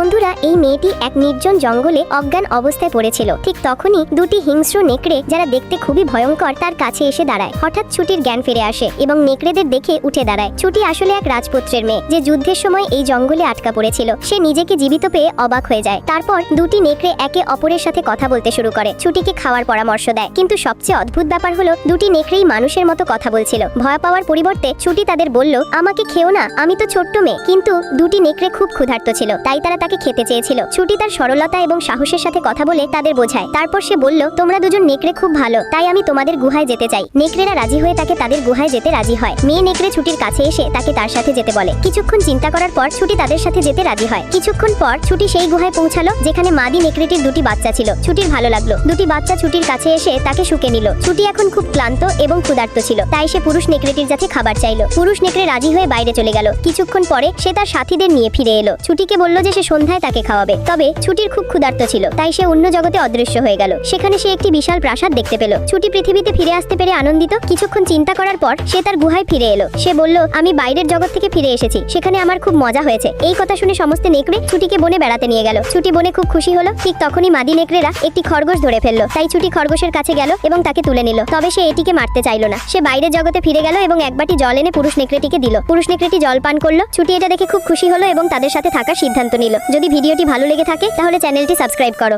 বন্ধুরা, এই মেয়েটি এক নির্জন জঙ্গলে অজ্ঞান অবস্থায় পড়েছিল। ঠিক তখনই দুটি হিংস্র নেকড়ে, যারা দেখতে খুবই ভয়ঙ্কর, তার কাছে এসে দাঁড়ায়। হঠাৎ ছুটির জ্ঞান ফিরে আসে এবং নেকড়েদের দেখে উঠে দাঁড়ায়। ছুটি আসলে এক রাজপুত্রের মেয়ে, যে যুদ্ধের সময় এই জঙ্গলে আটকা পড়েছিল। সে নিজেকে জীবিত পেয়ে অবাক হয়ে যায়। তারপর দুটি নেকড়ে একে অপরের সাথে কথা বলতে শুরু করে, ছুটিকে খাওয়ার পরামর্শ দেয়। কিন্তু সবচেয়ে অদ্ভুত ব্যাপার হলো, দুটি নেকড়েই মানুষের মতো কথা বলছিল। ভয় পাওয়ার পরিবর্তে ছুটি তাদের বলল, আমাকে খেও না, আমি তো ছোট্ট মেয়ে। কিন্তু দুটি নেকড়ে খুব ক্ষুধার্ত ছিল, তাই তারা তাকে খেতে চেয়েছিল। ছুটি তার সরলতা এবং সাহসের সাথে কথা বলে তাদের বোঝায়। তারপর সে বলল, তোমরা দুজন নেকড়ে খুব ভালো, তাই আমি তোমাদের গুহায় যেতে চাই। নেকড়েরা রাজি হয়ে তাকে তাদের গুহায় যেতে রাজি হয়। মেয়ে নেকড়ে ছুটির কাছে এসে তাকে তার সাথে যেতে বলে। কিছুক্ষণ চিন্তা করার পর ছুটি তাদের সাথে যেতে রাজি হয়। কিছুক্ষণ পর ছুটি সেই গুহায় পৌঁছালো যেখানে মাদি নেকড়েটির দুটি বাচ্চা ছিল। ছুটির ভালো লাগলো। দুটি বাচ্চা ছুটির কাছে এসে তাকে শুকে নিল। ছুটি এখন খুব ক্লান্ত এবং ক্ষুধার্ত ছিল, তাই সে পুরুষ নেকড়েটির কাছে খাবার চাইলো। পুরুষ নেকড়ে রাজি হয়ে বাইরে চলে গেল। কিছুক্ষণ পরে সে তার সাথীদের নিয়ে ফিরে এলো। ছুটিকে বলল যে সে সন্ধ্যায় তাকে খাওয়াবে। তবে ছুটির খুব ক্ষুধার্ত ছিল, তাই সে অন্য জগতে অদৃশ্য হয়ে গেল। সেখানে সে একটি বিশাল প্রাসাদ দেখতে পেল। ছুটি পৃথিবীতে ফিরে আসতে পেরে আনন্দিত। কিছুক্ষণ চিন্তা করার পর সে তার গুহায় ফিরে এলো। সে বলল, আমি বাইরের জগৎ থেকে ফিরে এসেছি, সেখানে আমার খুব মজা হয়েছে। এই কথা শুনে সমস্ত নেকড়ে ছুটিকে বনে বেড়াতে নিয়ে গেল। ছুটি বনে খুব খুশি হলো। ঠিক তখনই মাদি নেকড়েরা একটি খরগোশ ধরে ফেললো, তাই ছুটি খরগোশের কাছে গেল এবং তাকে তুলে নিল। তবে সে এটিকে মারতে চাইল না। সে বাইরের জগতে ফিরে গেল এবং এক বাটি জল এনে পুরুষ নেকড়েটিকে দিল। পুরুষ নেকড়েটি জল পান করলো। ছুটি এটা দেখে খুব খুশি হলো এবং তাদের সাথে থাকার সিদ্ধান্ত নিল। যদি ভিডিওটি ভালো লেগে থাকে তাহলে চ্যানেলটি সাবস্ক্রাইব করো।